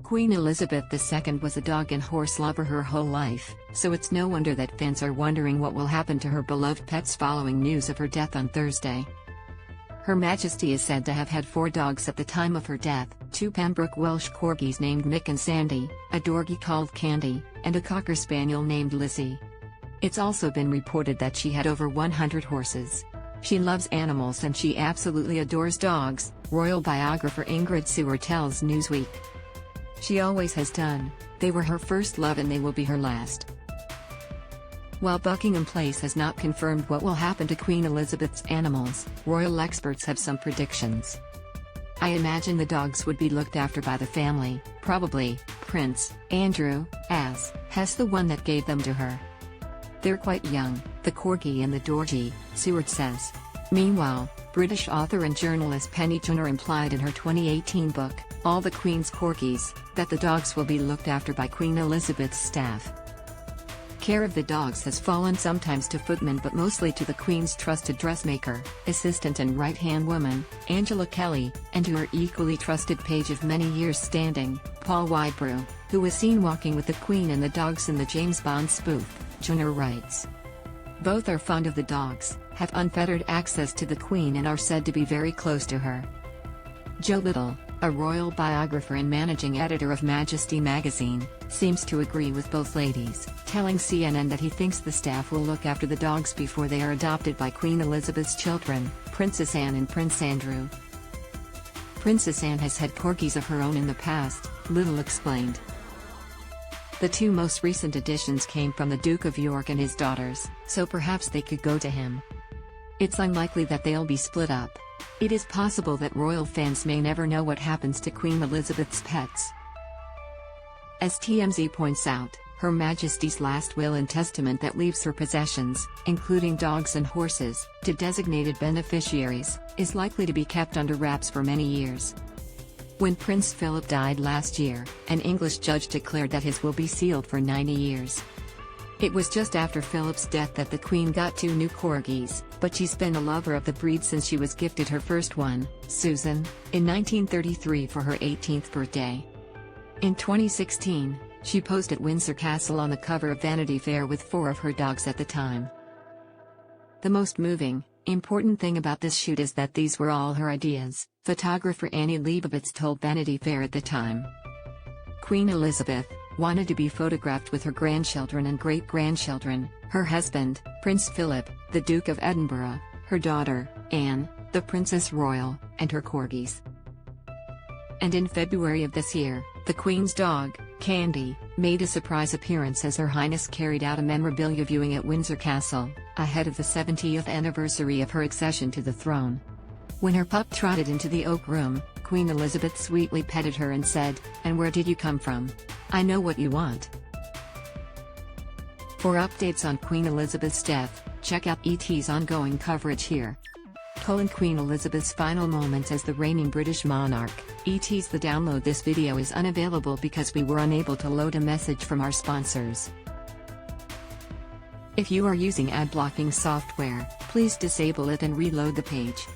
Queen Elizabeth II was a dog and horse lover her whole life, so it's no wonder that fans are wondering what will happen to her beloved pets following news of her death on Thursday. Her Majesty is said to have had 4 dogs at the time of her death, 2 Pembroke Welsh Corgis named Muick and Sandy, a dorgi called Candy, and a cocker spaniel named Lissy. It's also been reported that she had over 100 horses. She loves animals and she absolutely adores dogs, royal biographer Ingrid Seward tells Newsweek. She always has done. They were her first love and they will be her last. While Buckingham Palace has not confirmed what will happen to Queen Elizabeth's animals, royal experts have some predictions. I imagine the dogs would be looked after by the family, probably Prince Andrew, as has the one that gave them to her. They're quite young, the Corgi and the dorgi, Seward says. Meanwhile, British author and journalist Penny Junor implied in her 2018 book, All the Queen's Corgis, that the dogs will be looked after by Queen Elizabeth's staff. Care of the dogs has fallen sometimes to footmen but mostly to the Queen's trusted dressmaker, assistant and right-hand woman, Angela Kelly, and to her equally trusted page of many years standing, Paul Wybrew, who was seen walking with the Queen and the dogs in the James Bond spoof, Junor writes. Both are fond of the dogs, have unfettered access to the Queen and are said to be very close to her. Joe Little, a royal biographer and managing editor of Majesty magazine, seems to agree with both ladies, telling CNN that he thinks the staff will look after the dogs before they are adopted by Queen Elizabeth's children, Princess Anne and Prince Andrew. Princess Anne has had corgis of her own in the past, Little explained. The 2 most recent additions came from the Duke of York and his daughters, so perhaps they could go to him. It's unlikely that they'll be split up. It is possible that royal fans may never know what happens to Queen Elizabeth's pets. As TMZ points out, Her Majesty's last will and testament that leaves her possessions, including dogs and horses, to designated beneficiaries, is likely to be kept under wraps for many years. When Prince Philip died last year, an English judge declared that his will be sealed for 90 years. It was just after Philip's death that the Queen got 2 new corgis, but she's been a lover of the breed since she was gifted her first one, Susan, in 1933 for her 18th birthday. In 2016, she posed at Windsor Castle on the cover of Vanity Fair with 4 of her dogs at the time. The most moving, important thing about this shoot is that these were all her ideas, photographer Annie Leibovitz told Vanity Fair at the time. Queen Elizabeth wanted to be photographed with her grandchildren and great-grandchildren, her husband, Prince Philip, the Duke of Edinburgh, her daughter, Anne, the Princess Royal, and her corgis. And in February of this year, the Queen's dog, Candy, made a surprise appearance as Her Highness carried out a memorabilia viewing at Windsor Castle, ahead of the 70th anniversary of her accession to the throne. When her pup trotted into the Oak Room, Queen Elizabeth sweetly petted her and said, "And where did you come from? I know what you want." For updates on Queen Elizabeth's death, check out ET's ongoing coverage here. Queen Elizabeth's final moments as the reigning British monarch, ET's The download this video is unavailable because we were unable to load a message from our sponsors. If you are using ad blocking software, please disable it and reload the page.